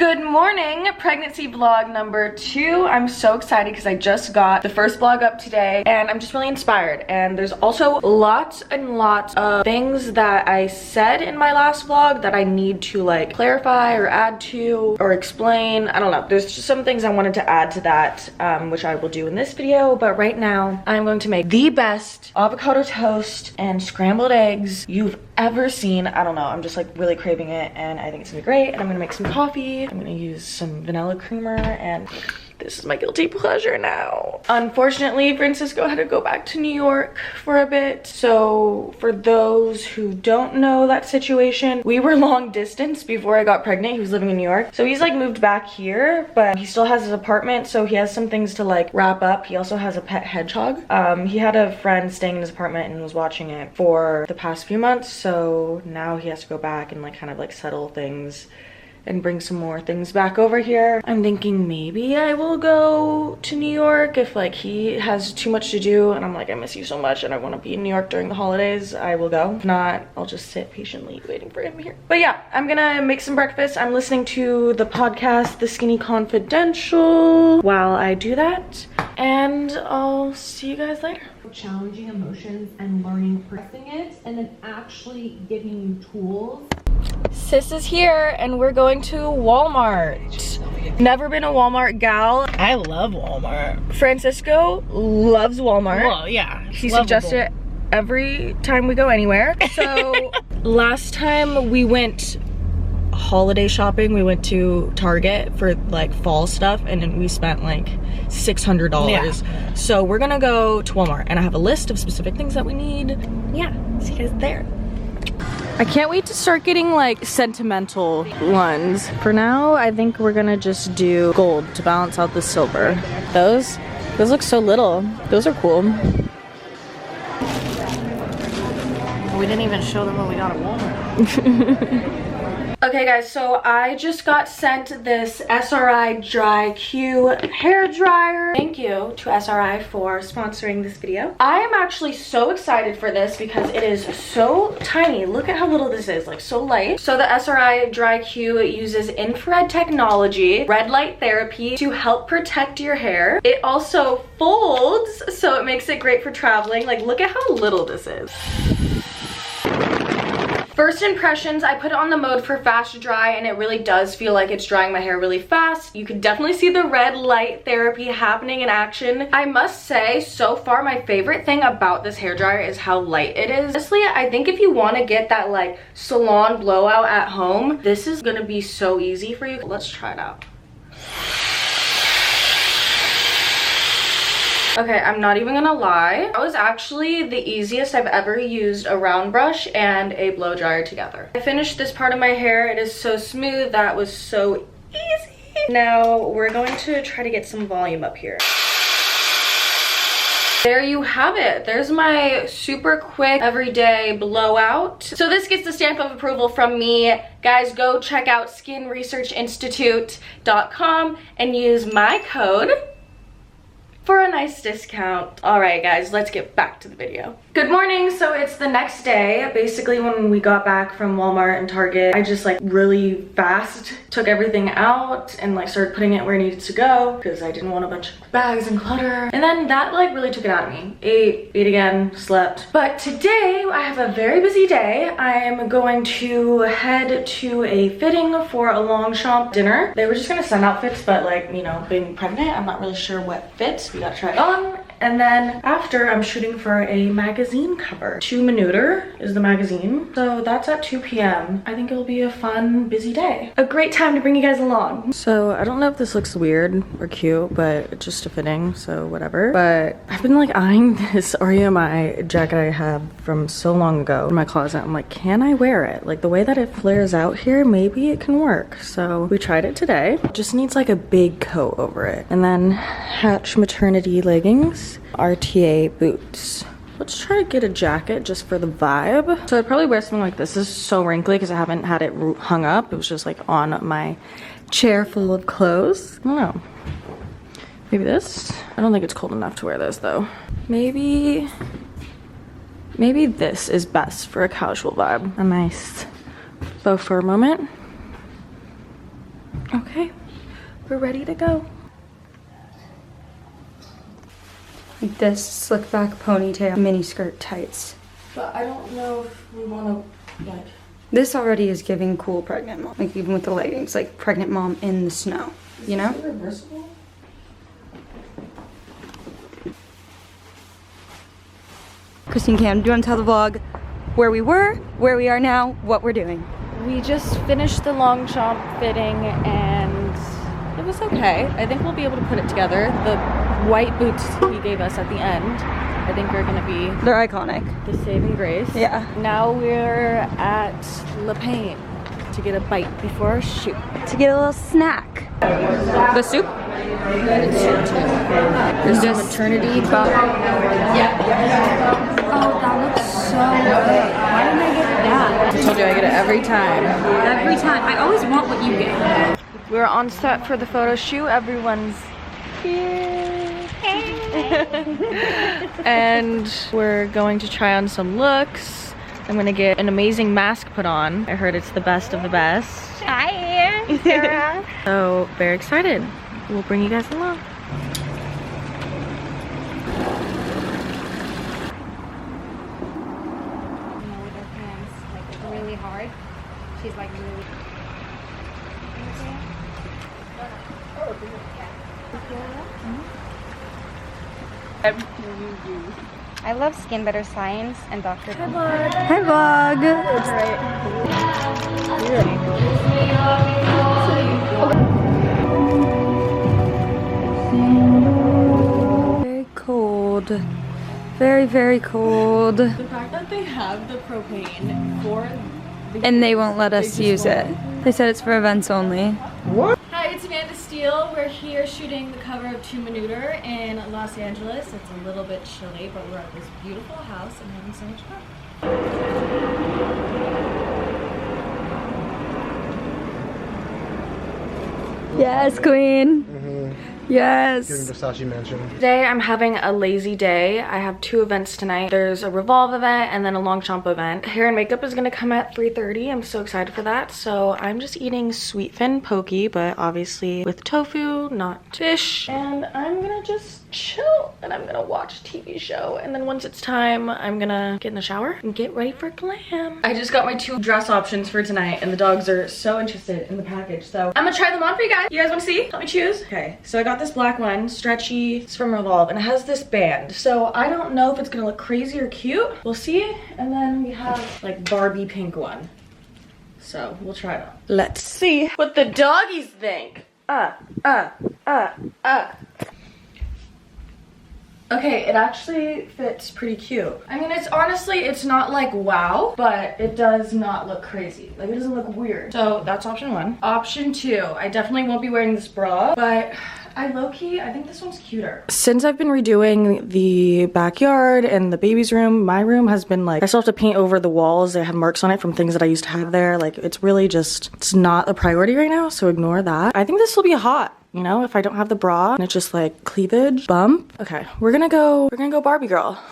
Good morning, pregnancy vlog number 2. I'm so excited because I just got the first vlog up today and I'm just really inspired. And there's also lots and lots of things that I said in my last vlog that I need to like clarify or add to or explain. I don't know. There's just some things I wanted to add to that, which I will do in this video. But right now, I'm going to make the best avocado toast and scrambled eggs you've ever seen. I don't know. I'm just like really craving it and I think it's gonna be great. And I'm gonna make some coffee. I'm gonna use some vanilla creamer and this is my guilty pleasure now. Unfortunately, Francisco had to go back to New York for a bit. So for those who don't know that situation, we were long distance before I got pregnant. He was living in New York. So he's like moved back here, but he still has his apartment. So he has some things to like wrap up. He also has a pet hedgehog. He had a friend staying in his apartment and was watching it for the past few months. So now he has to go back and like kind of like settle things and bring some more things back over here. I'm thinking maybe I will go to New York if like he has too much to do and I'm like, I miss you so much and I want to be in New York during the holidays. I will go. If not, I'll just sit patiently waiting for him here. But yeah, I'm gonna make some breakfast. I'm listening to the podcast, The Skinny Confidential, while I do that. And I'll see you guys later. Challenging emotions and learning processing it and then actually giving you tools. Sis is here and we're going to Walmart. Never been a Walmart gal. I love Walmart. Francisco loves Walmart. Well, yeah. He suggests it every time we go anywhere. So last time we went holiday shopping, we went to Target for like fall stuff and then we spent like $600. Yeah. So we're gonna go to Walmart and I have a list of specific things that we need. Yeah, see you guys there. I can't wait to start getting like sentimental ones. For now, I think we're gonna just do gold to balance out the silver. Those look so little. Those are cool. We didn't even show them what we got at Walmart. Okay guys, so I just got sent this SRI DryQ hair dryer. Thank you to SRI for sponsoring this video. I am actually so excited for this because it is so tiny. Look at how little this is, like so light. So the SRI DryQ uses infrared technology, red light therapy to help protect your hair. It also folds, so it makes it great for traveling. Like look at how little this is. First impressions, I put it on the mode for fast dry and it really does feel like it's drying my hair really fast. You can definitely see the red light therapy happening in action. I must say, so far my favorite thing about this hair dryer is how light it is. Honestly, I think if you want to get that like salon blowout at home, this is gonna be so easy for you. Let's try it out. Okay, I'm not even gonna lie. That was actually the easiest I've ever used a round brush and a blow dryer together. I finished this part of my hair. It is so smooth. That was so easy. Now we're going to try to get some volume up here. There you have it. There's my super quick everyday blowout. So this gets the stamp of approval from me. Guys, go check out skinresearchinstitute.com and use my code for a nice discount. All right guys, let's get back to the video. Good morning. So it's the next day. Basically when we got back from Walmart and Target, I just like really fast took everything out and like started putting it where it needed to go because I didn't want a bunch of bags and clutter. And then that like really took it out of me. Ate again, slept. But today I have a very busy day. I am going to head to a fitting for a Longchamp dinner. They were just gonna send outfits, but like, you know, being pregnant, I'm not really sure what fits. We gotta try it on. And then after, I'm shooting for a magazine cover. 2 Minuter is the magazine. So that's at 2 p.m. I think it'll be a fun, busy day. A great time to bring you guys along. So I don't know if this looks weird or cute, but it's just a fitting, so whatever. But I've been like eyeing this REMI jacket I have from so long ago in my closet. I'm like, can I wear it? Like the way that it flares out here, maybe it can work. So we tried it today. It just needs like a big coat over it. And then Hatch maternity leggings. RTA boots. Let's try to get a jacket just for the vibe. So I'd probably wear something like this. This is so wrinkly because I haven't had it hung up. It was just like on my chair full of clothes. I don't know. Maybe this? I don't think it's cold enough to wear this though. Maybe this is best for a casual vibe. A nice faux fur moment. Okay, we're ready to go. Like this slick back ponytail, mini skirt tights. But I don't know if we want to, like... This already is giving cool pregnant mom. Like even with the leggings, like pregnant mom in the snow, you know? Is it reversible? Christine, Cam, do you want to tell the vlog where we were, where we are now, what we're doing? We just finished the long chomp fitting and it was okay. I think we'll be able to put it together. The white boots he gave us at the end, I think are gonna be... They're iconic. The saving grace. Yeah. Now we're at Le Pain to get a bite before our shoot. To get a little snack. The soup? Good soup too. There's a maternity bun. Yeah. Oh, that looks so good. Why didn't I get that? I told you I get it every time. Every time. I always want what you get. We're on set for the photo shoot. Everyone's here. And we're going to try on some looks. I'm gonna get an amazing mask put on. I heard it's the best of the best. Hi, Sarah. So, very excited. We'll bring you guys along. With her hands like really hard. She's like really. I love Skin Better Science and Dr. Hi, vlog. Very cold. Very, very cold. The fact that they have the propane for And they won't let us use it. They said it's for events only. Hi, it's Amanda Steele. We're here shooting the cover of Two Minuter in Los Angeles. It's a little bit chilly, but we're at this beautiful house and having so much fun. Yes, queen. Yes. Giving Versace Mansion. Today I'm having a lazy day. I have 2 events tonight. There's a Revolve event and then a Long Chomp event. Hair and makeup is gonna come at 3:30. I'm so excited for that. So I'm just eating sweet fin poke, but obviously with tofu, not fish. And I'm gonna just chill and I'm gonna watch a TV show. And then once it's time, I'm gonna get in the shower and get ready for glam. I just got my 2 dress options for tonight and the dogs are so interested in the package. So I'm gonna try them on for you guys. You guys wanna see? Let me choose. Okay, so I got this black one, stretchy. It's from Revolve and it has this band. So I don't know if it's gonna look crazy or cute. We'll see. And then we have like Barbie pink one. So we'll try it on. Let's see what the doggies think. Okay, it actually fits pretty cute. I mean, it's honestly, it's not like wow, but it does not look crazy. Like, it doesn't look weird. So that's option 1. Option 2, I definitely won't be wearing this bra, but I low-key, I think this one's cuter. Since I've been redoing the backyard and the baby's room, my room has been like, I still have to paint over the walls. They have marks on it from things that I used to have there. Like, it's really just, it's not a priority right now, so ignore that. I think this will be hot. You know, if I don't have the bra and it's just like cleavage, bump. Okay, we're gonna go Barbie girl.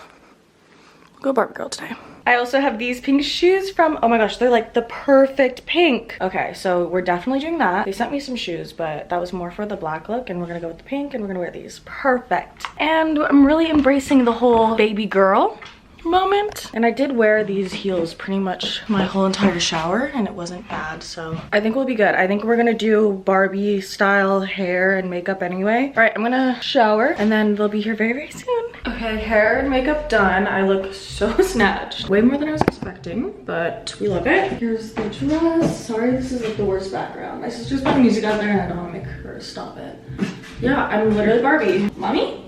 We'll go Barbie girl today. I also have these pink shoes from, oh my gosh, they're like the perfect pink. Okay, so we're definitely doing that. They sent me some shoes, but that was more for the black look and we're gonna go with the pink and we're gonna wear these. Perfect. And I'm really embracing the whole baby girl moment. And I did wear these heels pretty much my whole entire shower and it wasn't bad, so I think we'll be good. I think we're gonna do Barbie style hair and makeup anyway. All right, I'm gonna shower and then they'll be here very, very soon. Okay, hair and makeup done. I look so snatched. Way more than I was expecting, but we love it. Here's the dress. Sorry, this is like the worst background. My sister's putting music out there and I don't wanna make her stop it. Yeah, I'm literally Barbie. Mommy?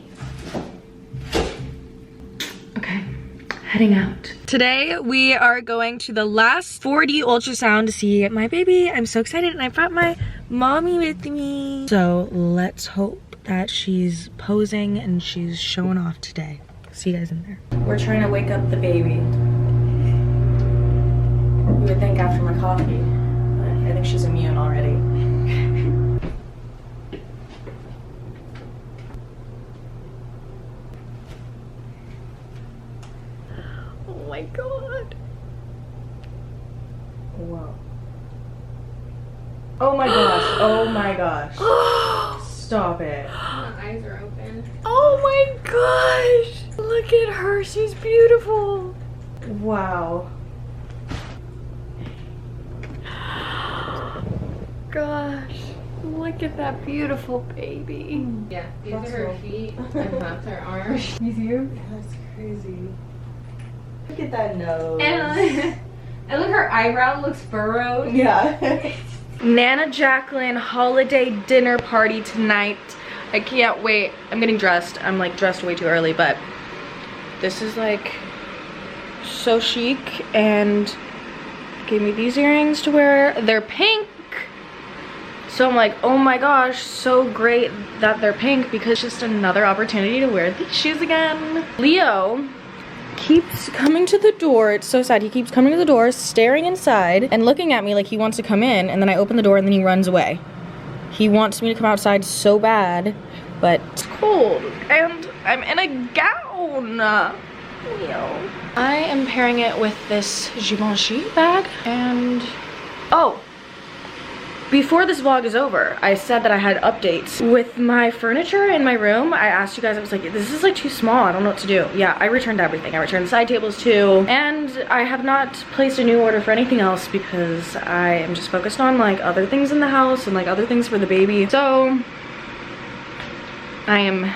Okay. Heading out. Today we are going to the last 4D ultrasound to see my baby. I'm so excited and I brought my mommy with me. So let's hope that she's posing and she's showing off today. See you guys in there. We're trying to wake up the baby. You would think after my coffee, but I think she's immune already. Oh my god. Whoa. Oh my gosh. Oh my gosh. Stop it. My eyes are open. Oh my gosh. Look at her. She's beautiful. Wow. Gosh. Look at that beautiful baby. Yeah, these are her feet and that's her arms. You see her? That's crazy. Look at that nose. And look, her eyebrow looks furrowed. Yeah. Nana Jacqueline holiday dinner party tonight. I can't wait. I'm getting dressed. I'm like dressed way too early, but this is like so chic, and gave me these earrings to wear. They're pink. So I'm like, oh my gosh, so great that they're pink, because it's just another opportunity to wear these shoes again. Leo keeps coming to the door. It's so sad. He keeps coming to the door, staring inside and looking at me like he wants to come in, and then I open the door and then he runs away. He wants me to come outside so bad, but it's cold and I'm in a gown. Leo. I am pairing it with this Givenchy bag, and oh, before this vlog is over, I said that I had updates with my furniture in my room. I asked you guys, I was like, this is like too small. I don't know what to do. Yeah, I returned everything. I returned the side tables too. And I have not placed a new order for anything else because I am just focused on like other things in the house and like other things for the baby. So I am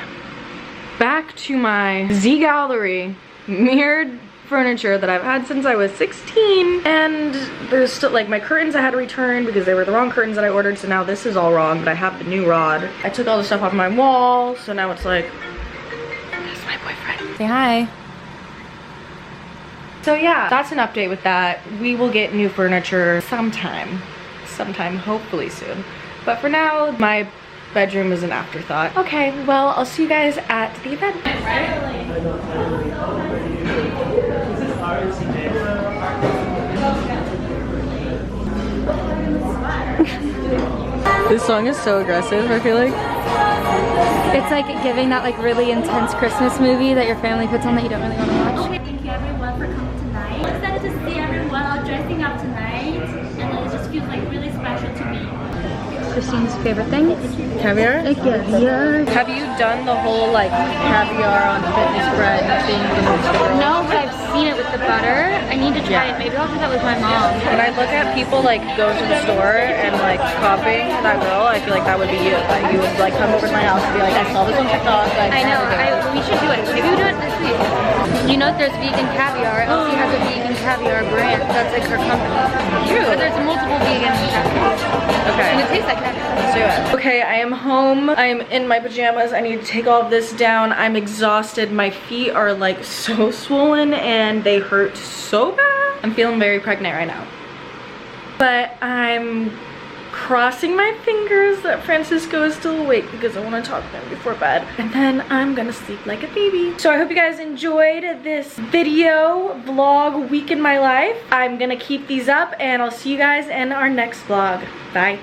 back to my Z Gallery mirrored furniture that I've had since I was 16, and there's still like my curtains I had to return because they were the wrong curtains that I ordered, so now this is all wrong, but I have the new rod. I took all the stuff off my wall, so now it's like, that's my boyfriend. Say hi. So yeah, that's an update with that. We will get new furniture sometime, hopefully soon. But for now, my bedroom is an afterthought. Okay, well, I'll see you guys at the event. This song is so aggressive, I feel like. It's like giving that like really intense Christmas movie that your family puts on that you don't really want to watch. Okay, thank you everyone for coming tonight. I'm excited to see everyone all dressing up tonight, and it just feels like really special to me. Christine's favorite thing? Caviar? Caviar. Have you done the whole like caviar on fitness bread thing from Instagram? No, but I've seen it with the butter. I need to try it. Maybe I'll do that with my mom. When I look at people like go to the store and like copying that girl, I feel like that would be you. Like you would like come over to my house and be like, I saw this on TikTok. Like, I know. We should do it. Maybe we'll do it this week. You know, there's vegan caviar. Elsie has a vegan caviar brand. That's like her company. True. But there's multiple vegan caviar. Okay. And it tastes like caviar. Let's do it. Okay, I am home. I'm in my pajamas. I need to take all of this down. I'm exhausted. My feet are like so swollen and they hurt so bad. I'm feeling very pregnant right now. But I'm crossing my fingers that Francisco is still awake because I want to talk to him before bed. And then I'm gonna sleep like a baby. So I hope you guys enjoyed this video vlog week in my life. I'm gonna keep these up and I'll see you guys in our next vlog. Bye.